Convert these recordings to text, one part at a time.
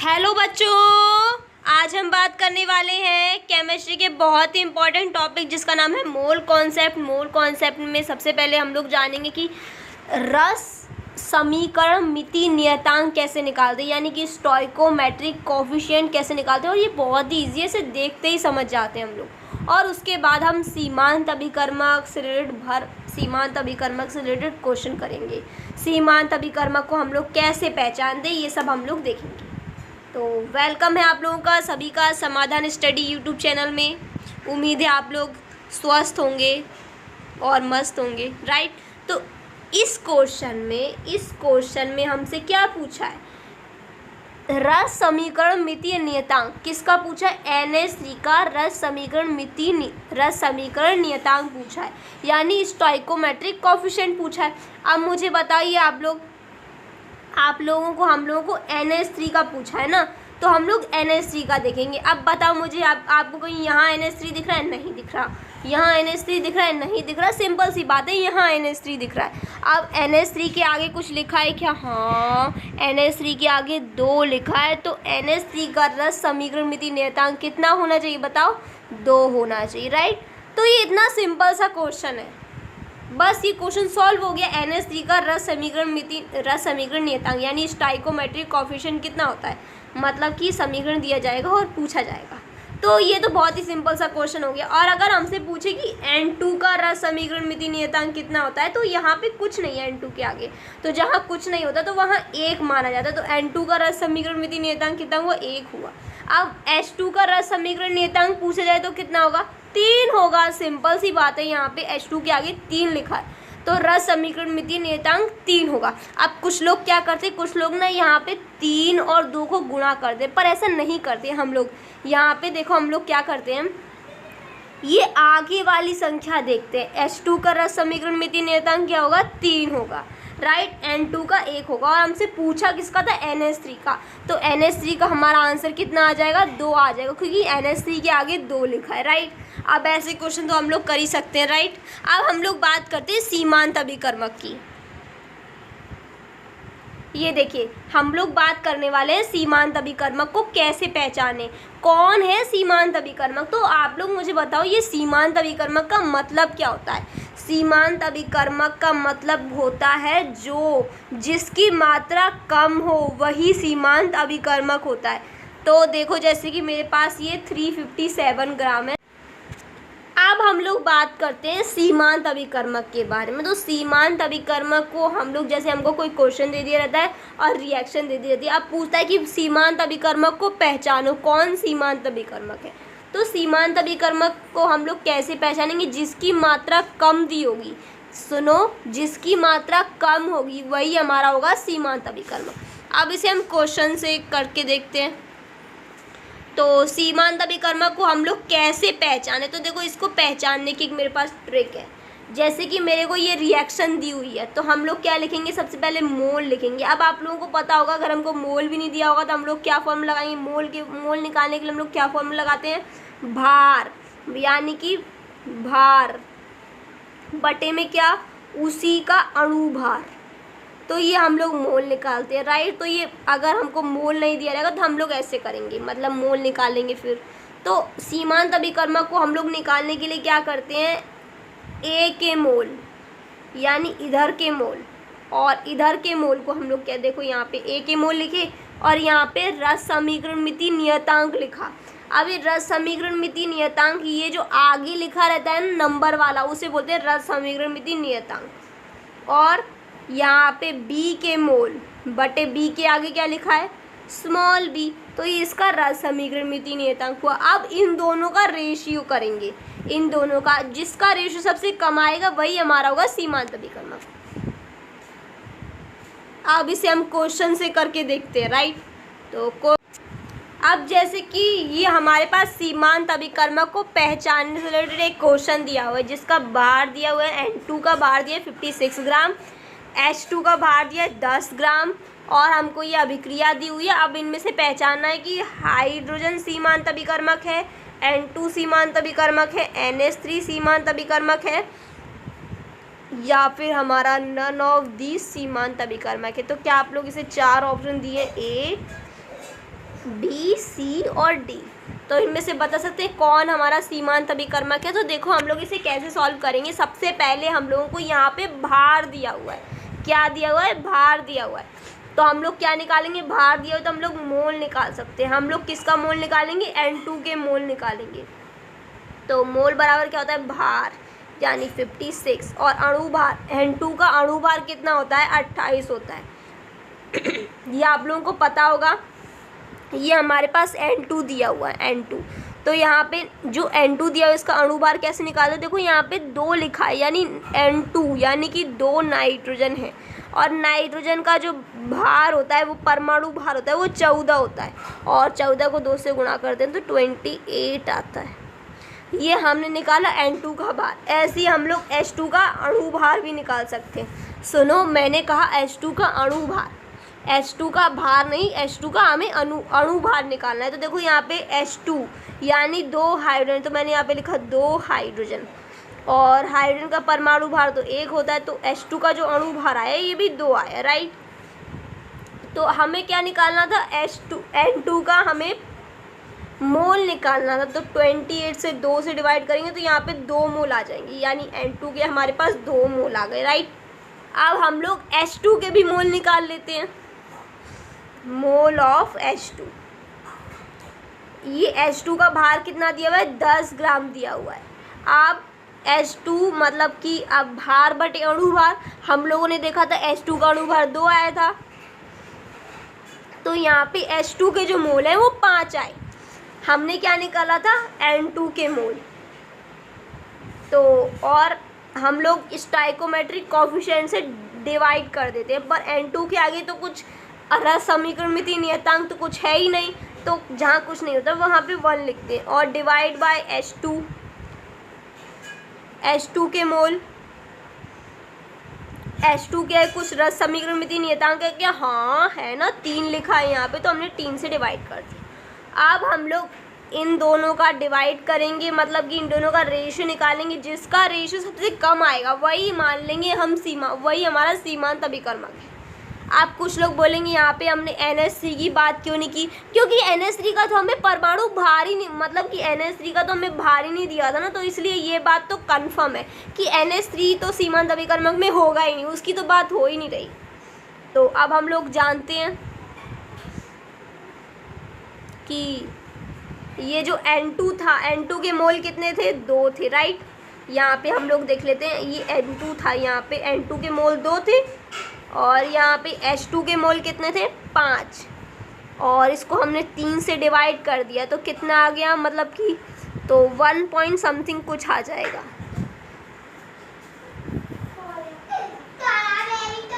Hello बच्चों, आज हम बात करने वाले हैं केमिस्ट्री के बहुत ही इम्पोर्टेंट टॉपिक जिसका नाम है मोल कॉन्सेप्ट। मोल कॉन्सेप्ट में सबसे पहले हम लोग जानेंगे कि रस समीकरण मिति नियतांक कैसे निकालते हैं, यानी कि स्टोइकोमेट्रिक कोफिशिएंट कैसे निकालते हैं। और ये बहुत ही ईजी है, इसे देखते ही समझ जाते हैं हम लोग। और उसके बाद हम सीमांत अभिकर्मक से रिलेटेड क्वेश्चन करेंगे। सीमांत अभिकर्मक को हम लोग कैसे पहचानते हैं, ये सब हम लोग देखेंगे। तो वेलकम है आप लोगों का सभी का समाधान स्टडी यूट्यूब चैनल में। उम्मीद है आप लोग स्वस्थ होंगे और मस्त होंगे, राइट। तो इस क्वेश्चन में हमसे क्या पूछा है, रस समीकरण मितीय नियतांक किसका पूछा है, NH3 का रस समीकरण नियतांक पूछा है, यानी स्टोइकोमेट्रिक कोफिशिएंट पूछा है। अब मुझे बताइए आप लोगों को हम लोगों को NH3 का पूछा है ना, तो हम लोग NH3 का देखेंगे। अब बताओ मुझे, आपको कहीं यहाँ NH3 दिख रहा है, नहीं दिख रहा। यहाँ NH3 दिख रहा है, नहीं दिख रहा। सिंपल सी बात है, यहाँ NH3 दिख रहा है। अब NH3 के आगे कुछ लिखा है क्या? हाँ, NH3 के आगे 2 लिखा है। तो NH3 का रस समीकरण मिति नियतांक कितना होना चाहिए बताओ? 2 होना चाहिए, राइट। तो ये इतना सिंपल सा क्वेश्चन है, बस ये क्वेश्चन सॉल्व हो गया। NH3 का रस समीकरण नियतांक यानी स्टोइकोमेट्रिक कोफिशिएंट कितना होता है, मतलब कि समीकरण दिया जाएगा और पूछा जाएगा। तो ये तो बहुत ही सिंपल सा क्वेश्चन हो गया। और अगर हमसे पूछे कि N2 का रस समीकरण मिति नियतांक कितना होता है, तो यहाँ पे कुछ नहीं है N2 के आगे, तो जहाँ कुछ नहीं होता तो वहाँ 1 माना जाता है। तो N2 का रस समीकरण मिति नियतांक कितना हुआ? 1 हुआ। अब H2 का रस समीकरण नियतांक पूछा जाए तो कितना होगा? 3 होगा। सिंपल सी बात है, यहाँ पे H2 के आगे 3 लिखा है, तो रस समीकरण मिति नियतांक 3 होगा। अब कुछ लोग क्या करते, कुछ लोग ना यहाँ पे 3 और 2 को गुणा कर दे, पर ऐसा नहीं करते हम लोग। यहाँ पे देखो हम लोग क्या करते हैं, ये आगे वाली संख्या देखते हैं। H2 का रस समीकरण मिति नियतांक क्या होगा? 3 होगा, राइट। N2 का 1 होगा। और हमसे पूछा किसका था? NH3 का। तो NH3 का हमारा आंसर कितना आ जाएगा? 2 आ जाएगा, क्योंकि NH3 के आगे 2 लिखा है, राइट। अब ऐसे क्वेश्चन तो हम लोग कर ही सकते हैं, राइट। अब हम लोग बात करते हैं सीमांत अभिकर्मक की। ये देखिए, हम लोग बात करने वाले हैं सीमांत अभिकर्मक को कैसे पहचाने। कौन है सीमांत अभिकर्मक? तो आप लोग मुझे बताओ, ये सीमांत अभिकर्मक का मतलब क्या होता है? सीमांत अभिकर्मक का मतलब होता है जिसकी मात्रा कम हो वही सीमांत अभिकर्मक होता है। तो देखो, जैसे कि मेरे पास ये 357 ग्राम है। अब हम लोग बात करते हैं सीमांत अभिकर्मक के बारे में। तो सीमांत अभिकर्मक को हम लोग, जैसे हमको कोई क्वेश्चन दे दिया रहता है और रिएक्शन दे दी रहती है। अब पूछता है कि सीमांत अभिकर्मक को पहचानो, कौन सीमांत अभिकर्मक है। तो सीमांत अभिकर्मक को हम लोग कैसे पहचानेंगे? जिसकी मात्रा कम दी होगी, सुनो, जिसकी मात्रा कम होगी वही हमारा होगा सीमांत अभिकर्मक। अब इसे हम क्वेश्चन से करके देखते हैं। तो सीमांत अभिकर्मक को हम लोग कैसे पहचाने? तो देखो, इसको पहचानने की मेरे पास ट्रिक है। जैसे कि मेरे को ये रिएक्शन दी हुई है, तो हम लोग क्या लिखेंगे? सबसे पहले मोल लिखेंगे। अब आप लोगों को पता होगा, अगर हमको मोल भी नहीं दिया होगा तो हम लोग क्या फॉर्मूला लगाएंगे? मोल निकालने के लिए हम लोग क्या फॉर्मूला लगाते हैं? भार, यानी कि भार बटे में क्या? उसी का अणु भार। तो ये हम लोग मोल निकालते हैं, राइट। तो ये अगर हमको मोल नहीं दिया जाएगा तो हम लोग ऐसे करेंगे, मतलब मोल निकालेंगे फिर। तो सीमांत अभिकर्मक को हम लोग निकालने के लिए क्या करते हैं? A के मोल, यानी इधर के मोल, और इधर के मोल को हम लोग क्या, देखो यहाँ पे A के मोल लिखे और यहाँ पे रस समीकरण मिति नियतांक लिखा। अब ये रस समीकरण मिति नियतांक, ये जो आगे लिखा रहता है नंबर वाला, उसे बोलते हैं रस समीकरण मिति नियतांक। और यहाँ पे B के मोल बटे B के आगे क्या लिखा है? Small b। तो ये इसका रस समीकरण मिति नियतांक हुआ। अब इन दोनों का रेशियो करेंगे, इन दोनों का, जिसका रेशियो सबसे कम आएगा वही हमारा होगा सीमांत अभिकर्मक। अब इसे हम क्वेश्चन से करके देखते हैं, राइट। तो अब जैसे कि ये हमारे पास सीमांत अभिकर्मक को पहचानने से रिलेटेड एक क्वेश्चन दिया हुआ है, जिसका भार दिया हुआ है N2 का भार दिया है 56 ग्राम, H2 का भार दिया है 10 ग्राम, और हमको ये अभिक्रिया दी हुई है। अब इनमें से पहचानना है कि हाइड्रोजन सीमांत अभिकर्मक है, N2 सीमांत अभिकर्मक है, NH3 सीमांत अभिकर्मक है, या फिर हमारा नन ऑफ दिस सीमांत अभिकर्मक है। तो क्या आप लोग इसे 4 ऑप्शन दिए? A, बी, सी और डी। तो इनमें से बता सकते हैं कौन हमारा सीमांत अभिकर्मक है। तो देखो हम लोग इसे कैसे सॉल्व करेंगे। सबसे पहले हम लोगों को यहाँ पे भार दिया हुआ है। क्या दिया हुआ है? भार दिया हुआ है। तो हम लोग क्या निकालेंगे? भार दिया हुआ तो हम लोग मोल निकाल सकते हैं। हम लोग किसका मोल निकालेंगे? N2 के मोल निकालेंगे। तो मोल बराबर क्या होता है? भार, यानी 56। और अणु भार, N2 का अणु भार कितना होता है? 28 होता है। ये आप लोगों को पता होगा। ये हमारे पास N2 दिया हुआ है, N2। तो यहाँ पे जो N2 दिया हुआ है इसका अणुभार कैसे निकालो? देखो यहाँ पे 2 लिखा है, यानी N2 यानी कि 2 नाइट्रोजन है। और नाइट्रोजन का जो भार होता है वो परमाणु भार होता है, वो 14 होता है। और 14 को 2 से गुणा करते हैं तो 28 आता है। ये हमने निकाला N2 का भार। ऐसे ही हम लोग H2 का अणुभार भी निकाल सकते हैं। सुनो, मैंने कहा H2 का अणुभार, H2 का भार नहीं, H2 का हमें अणुभार निकालना है। तो देखो यहाँ पे H2 यानी 2 हाइड्रोजन, तो मैंने यहाँ पे लिखा 2 हाइड्रोजन। और हाइड्रोजन का परमाणु भार तो 1 होता है, तो H2 का जो अणुभार आया ये भी 2 आया, राइट। तो हमें क्या निकालना था? N2 का हमें मोल निकालना था। तो 28 से 2 से डिवाइड करेंगे तो यहाँ पे 2 मोल आ जाएंगे, यानी N2 के हमारे पास 2 मोल आ गए, राइट। अब हम लोग H2 के भी मोल निकाल लेते हैं। मोल ऑफ H2, ये H2 का भार कितना दिया हुआ है? 10 ग्राम दिया हुआ है। अब H2 मतलब कि अब भार बटे अणुभार, हम लोगों ने देखा था H2 का अणुभार 2 आया था। तो यहाँ पे H2 के जो मोल है वो 5 आए। हमने क्या निकाला था? N2 के मोल। तो और हम लोग स्टाइकोमेट्रिक कोफिशिएंट से डिवाइड कर देते हैं, पर N2 के आगे तो कुछ असमीकृत नियतांक तो कुछ है ही नहीं, तो जहाँ कुछ नहीं होता वहाँ पे 1 लिखते हैं। और डिवाइड बाय H2 के मोल, H2 के कुछ रस समीकरण नियतांक है क्या? हाँ है ना, 3 लिखा है यहाँ पे, तो हमने 3 से डिवाइड कर दिया। अब हम लोग इन दोनों का डिवाइड करेंगे, मतलब कि इन दोनों का रेशियो निकालेंगे। जिसका रेशियो सबसे कम आएगा वही मान लेंगे हम वही हमारा सीमांत अभिकर्मक है। आप कुछ लोग बोलेंगे यहाँ पे हमने NH3 की बात क्यों नहीं की? क्योंकि NH3 का तो हमें परमाणु भार ही नहीं, मतलब कि NH3 का तो हमें भार ही नहीं दिया था ना, तो इसलिए ये बात तो कंफर्म है कि NH3 तो सीमांत अभिकर्मक में होगा ही नहीं, उसकी तो बात हो ही नहीं रही। तो अब हम लोग जानते हैं कि ये जो N2 था, N2 के मोल कितने थे? 2 थे, राइट। यहाँ पे हम लोग देख लेते हैं, ये N2 था, यहाँ पे N2 के मोल 2 थे। और यहाँ पे H2 के मोल कितने थे? 5। और इसको हमने 3 से डिवाइड कर दिया तो कितना आ गया? मतलब कि तो 1 पॉइंट समथिंग कुछ आ जाएगा।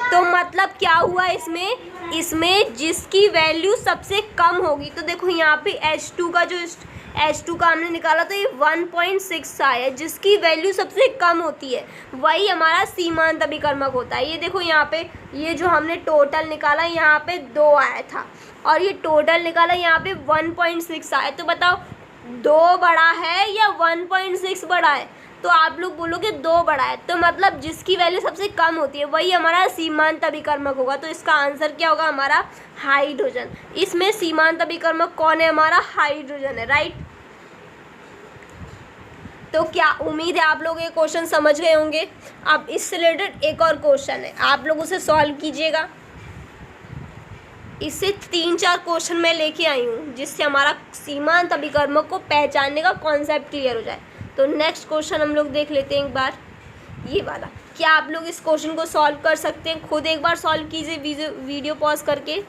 तो मतलब क्या हुआ इसमें जिसकी वैल्यू सबसे कम होगी, तो देखो यहाँ पे H2 का हमने निकाला तो ये 1.6 आया। जिसकी वैल्यू सबसे कम होती है वही हमारा सीमांत अभिकर्मक होता है। ये देखो यहाँ पे, ये जो हमने टोटल निकाला यहाँ पे 2 आया था, और ये टोटल निकाला यहाँ पे 1.6 आया। तो बताओ 2 बड़ा है या 1.6 बड़ा है? तो आप लोग बोलोगे 2 बड़ा है, तो मतलब जिसकी वैल्यू सबसे कम होती है वही हमारा सीमांत अभिकर्मक होगा। तो इसका आंसर क्या होगा? हमारा हाइड्रोजन। इसमें सीमांत अभिकर्मक कौन है? हमारा हाइड्रोजन है, राइट। तो क्या उम्मीद है आप लोग ये क्वेश्चन समझ गए होंगे। अब इससे रिलेटेड एक और क्वेश्चन है, आप लोग उसे सॉल्व कीजिएगा। इससे 3-4 क्वेश्चन मैं लेके आई हूँ जिससे हमारा सीमांत अभिकर्मक को पहचानने का कॉन्सेप्ट क्लियर हो जाए। तो नेक्स्ट क्वेश्चन हम लोग देख लेते हैं एक बार, ये वाला। क्या आप लोग इस क्वेश्चन को सॉल्व कर सकते हैं? खुद एक बार सॉल्व कीजिए वीडियो पॉज करके।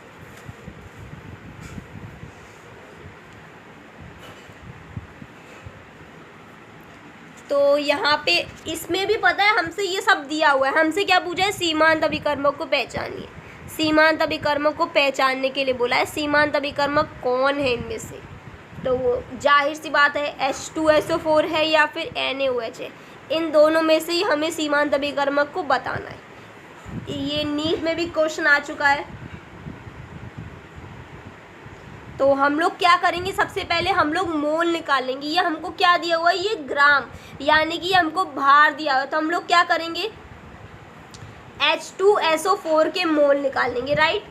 तो यहाँ पे इसमें भी पता है हमसे ये सब दिया हुआ है। हमसे क्या पूछा है? सीमांत अभिकर्मक को पहचानिए। सीमांत अभिकर्मक को पहचानने के लिए बोला है। सीमांत अभिकर्मक कौन है इनमें से? तो वो जाहिर सी बात है H2SO4 है या फिर NaOH है। इन दोनों में से ही हमें सीमांत अभिकर्मक को बताना है। ये नीट में भी क्वेश्चन आ चुका है। तो हम लोग क्या करेंगे? सबसे पहले हम लोग मोल निकालेंगे। ये हमको क्या दिया हुआ है? ये ग्राम, यानी कि हमको भार दिया हुआ है। तो हम लोग क्या करेंगे? H2SO4 के मोल निकालेंगे, राइट।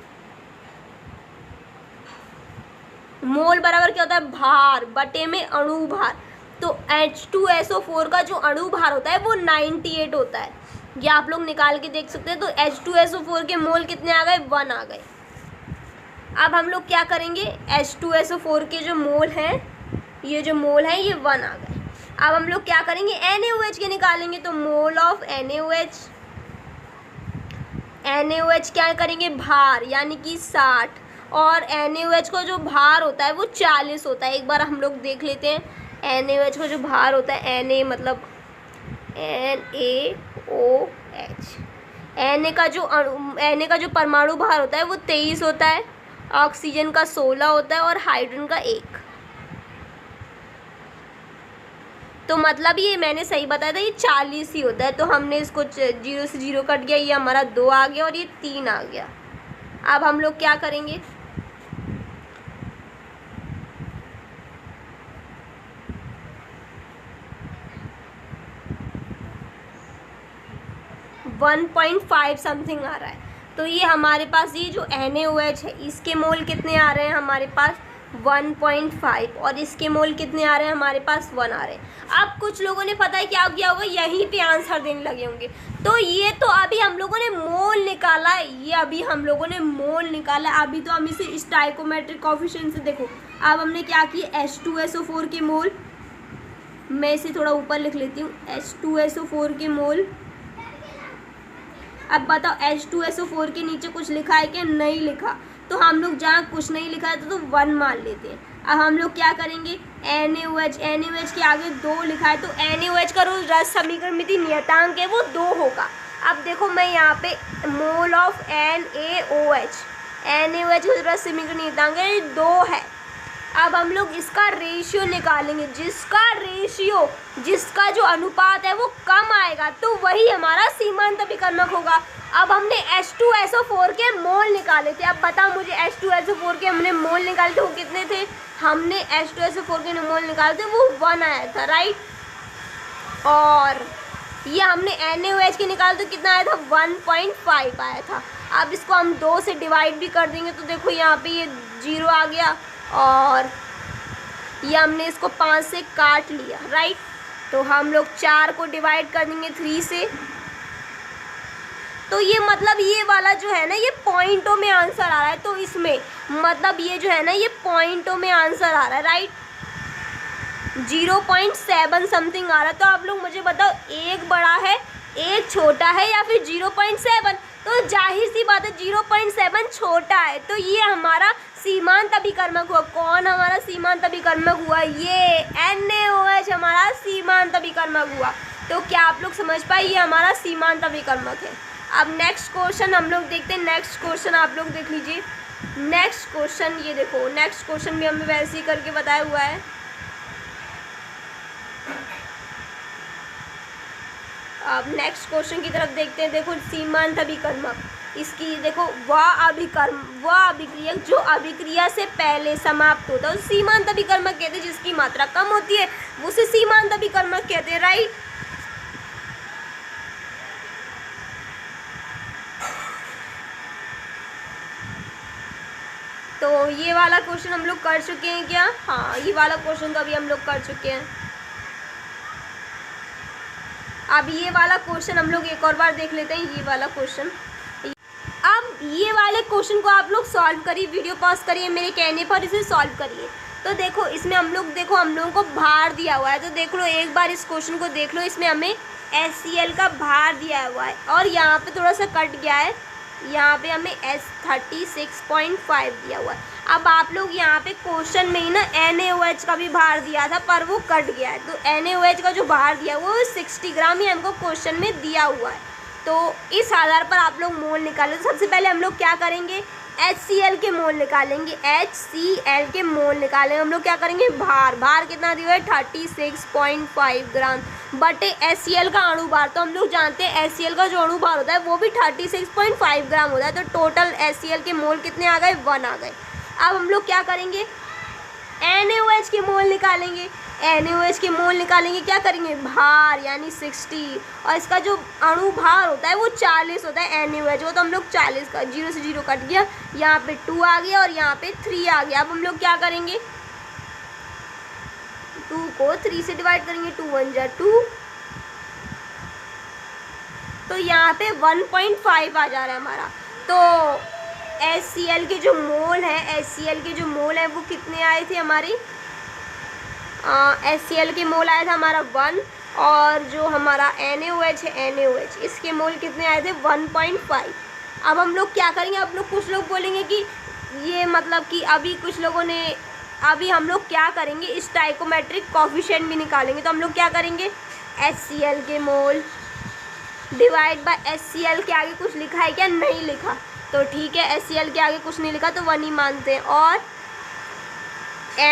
मोल बराबर क्या होता है, भार बटे में अणु भार। तो H2SO4 का जो अणु भार होता है वो 98 होता है। ये आप लोग निकाल के देख सकते हैं। तो H2SO4 के मोल कितने आ गए, 1 आ गए। अब हम लोग क्या करेंगे, H2SO4 के जो मोल हैं, ये जो मोल हैं ये 1 आ गए। अब हम लोग क्या करेंगे, NaOH के निकालेंगे। तो मोल ऑफ NaOH क्या करेंगे, भार यानी कि 60, और NaOH का जो भार होता है वो 40 होता है। एक बार हम लोग देख लेते हैं NaOH का जो भार होता है, Na मतलब NaOH, Na का जो परमाणु भार होता है वो 23 होता है, ऑक्सीजन का 16 होता है और हाइड्रोजन का 1। तो मतलब ये मैंने सही बताया था, ये 40 ही होता है। तो हमने इसको 0 से 0 कट गया, ये हमारा 2 आ गया और ये 3 आ गया। अब हम लोग क्या करेंगे, वन 1.5 समथिंग आ रहा है। तो ये हमारे पास ये जो NaOH है इसके मोल कितने आ रहे हैं हमारे पास, 1.5, और इसके मोल कितने आ रहे हैं हमारे पास, 1 आ रहे हैं। अब कुछ लोगों ने पता है क्या किया होगा, यहीं पे आंसर देने लगे होंगे। तो ये तो अभी हम लोगों ने मोल निकाला है, ये अभी हम लोगों ने मोल निकाला है। अभी तो हम इसे स्टाइकोमेट्रिक कोएफिशिएंट से देखो। अब हमने क्या किया, H2SO4 के मोल, मैं इसे थोड़ा ऊपर लिख लेती हूँ, H2SO4 के मोल। अब बताओ H2SO4 के नीचे कुछ लिखा है क्या, नहीं लिखा। तो हम लोग जहाँ कुछ नहीं लिखा है तो 1 मान लेते हैं। अब हम लोग क्या करेंगे, NaOH के आगे 2 लिखा है, तो NaOH का जो रस समीकरण नियतांक है वो 2 होगा। अब देखो मैं यहाँ पे मोल ऑफ NaOH का जो रस समीकरण नियतांक है 2 है। अब हम लोग इसका रेशियो निकालेंगे, जिसका जो अनुपात है वो कम आएगा तो वही हमारा सीमांत अभिकर्मक होगा। अब हमने H2SO4 के मोल निकाले थे। अब बता मुझे, H2SO4 के हमने मोल निकाले थे वो कितने थे, हमने H2SO4 के मोल निकाले थे वो 1 आया था, राइट। और ये हमने NaOH के निकाले तो कितना आया था, 1.5 आया था। अब इसको हम 2 से डिवाइड भी कर देंगे तो देखो यहाँ पे ये 0 आ गया, और ये हमने इसको 5 से काट लिया, राइट। तो हम लोग 4 को डिवाइड कर देंगे 3 से। तो ये मतलब ये वाला जो है ना ये पॉइंटों में आंसर आ रहा है। तो इसमें मतलब ये जो है ना ये पॉइंटों में आंसर आ रहा है, राइट। 0.7 समथिंग आ रहा है। तो आप लोग मुझे बताओ, एक बड़ा है एक छोटा है या फिर 0.7। तो जाहिर सी बात है 0.7 छोटा है। तो ये हमारा सीमांत अभिकर्मक हुआ। कौन हमारा सीमांत अभिकर्मक हुआ, ये NaOH हमारा सीमांत अभिकर्मक हुआ। तो क्या आप लोग समझ पाए, ये हमारा सीमांत अभिकर्मक है। अब नेक्स्ट क्वेश्चन हम लोग देखते हैं। नेक्स्ट क्वेश्चन आप लोग देख लीजिए। नेक्स्ट क्वेश्चन ये देखो, नेक्स्ट क्वेश्चन भी हमें वैसे ही करके बताया हुआ है। अब नेक्स्ट क्वेश्चन की तरफ देखते हैं। देखो सीमांत अभिकर्मक, इसकी देखो वह अभिक्रियक जो अभिक्रिया से पहले समाप्त होता है उसे सीमांत अभिकर्मक कहते हैं। जिसकी मात्रा कम होती है उसे सीमांत अभिकर्मक कहते हैं, राइट। तो ये वाला क्वेश्चन हम लोग कर चुके हैं क्या, हाँ ये वाला क्वेश्चन तो अभी हम लोग कर चुके हैं। अब ये वाला क्वेश्चन हम लोग एक और बार देख लेते हैं। ये वाला क्वेश्चन, अब ये वाले क्वेश्चन को आप लोग सॉल्व करिए, वीडियो पॉज करिए, मेरे कहने पर इसे सॉल्व करिए। तो देखो इसमें हम लोगों को भार दिया हुआ है। तो देख लो एक बार इस क्वेश्चन को देख लो। इसमें हमें HCl का भार दिया हुआ है और यहाँ पे थोड़ा सा कट गया है, यहाँ पे हमें 36.5 दिया हुआ है। अब आप लोग यहाँ पे क्वेश्चन में ही ना NaOH का भी भार दिया था पर वो कट गया है। तो NaOH का जो भार दिया वो 60 ग्राम ही हमको क्वेश्चन में दिया हुआ है। तो इस आधार पर आप लोग मोल निकालें। तो सबसे पहले हम लोग क्या करेंगे, HCl के मोल निकालेंगे। HCl के मोल निकालेंगे हम लोग क्या करेंगे, भार कितना दिया है 36.5 ग्राम बटे HCl का अणु भार। तो हम लोग जानते हैं HCl का जो अणु भार होता है वो भी 36.5 ग्राम होता है। तो टोटल HCl के मोल कितने आ गए, 1 आ गए। अब हम लोग क्या करेंगे, NaOH के मोल निकालेंगे। NaOH के मोल निकालेंगे, क्या करेंगे, भार यानी 60, और इसका जो अणु भार होता है वो 40 होता है NaOH, वो तो हम लोग 40 का 0 से 0 कट गया, यहाँ पे 2 आ गया और यहाँ पे 3 आ गया। अब हम लोग क्या करेंगे, 2 को 3 से डिवाइड करेंगे, 2 1 जा 2, तो यहाँ पे 1.5 आ जा रहा है हमारा। तो HCl के जो मोल हैं, HCl के जो मोल हैं वो कितने आए थे हमारे, HCl के मोल आया था हमारा 1, और जो हमारा NaOH है, NaOH इसके मोल कितने आए थे 1.5। अब हम लोग क्या करेंगे, अब लोग कुछ लोग बोलेंगे कि ये मतलब कि अभी कुछ लोगों ने, अभी हम लोग क्या करेंगे, स्टाइकोमेट्रिक कोफिशिएंट भी निकालेंगे। तो हम लोग क्या करेंगे, HCl के मोल डिवाइड बाय HCl के आगे कुछ लिखा है क्या, नहीं लिखा, तो ठीक है, HCl के आगे कुछ नहीं लिखा तो 1 ही मानते हैं। और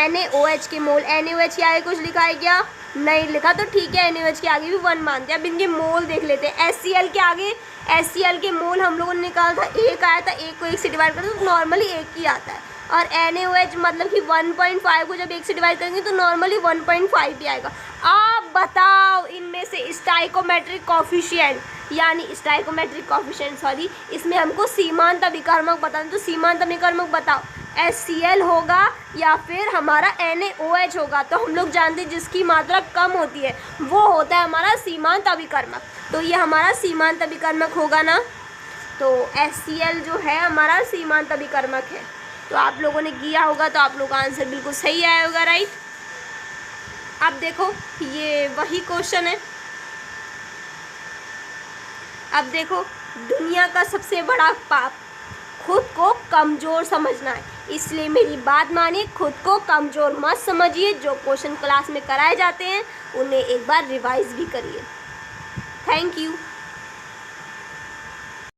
NaOH के मोल, NaOH के आगे कुछ लिखा है क्या, नहीं लिखा, तो ठीक है, NaOH के आगे भी 1 मानते हैं। अब इनके मोल देख लेते हैं। HCl के आगे, HCl के मोल हम लोगों ने निकाला था 1 आया था, 1 को 1 से डिवाइड करते तो नॉर्मली 1 ही आता है, और NaOH मतलब कि 1.5 को जब 1 से डिवाइड करेंगे तो नॉर्मली 1.5 ही आएगा। आप बताओ इनमें से स्टाइकोमेट्रिक कोफिशिएंट यानी स्टाइकोमेट्रिक कोफिशिएंट सॉरी, इसमें हमको सीमांत अभिकर्मक बताना, तो सीमांत अभिकर्मक बताओ, HCl होगा या फिर हमारा NaOH होगा। तो हम लोग जानते हैं जिसकी मात्रा कम होती है वो होता है हमारा सीमांत अभिकर्मक, तो ये हमारा सीमांत अभिकर्मक होगा ना। तो HCl जो है हमारा सीमांत अभिकर्मक है। तो आप लोगों ने किया होगा तो आप लोग का आंसर बिल्कुल सही आया होगा, राइट। अब देखो ये वही क्वेश्चन है। अब देखो, दुनिया का सबसे बड़ा पाप खुद को कमज़ोर समझना है, इसलिए मेरी बात मानिए, खुद को कमज़ोर मत समझिए। जो क्वेश्चन क्लास में कराए जाते हैं उन्हें एक बार रिवाइज भी करिए। Thank you.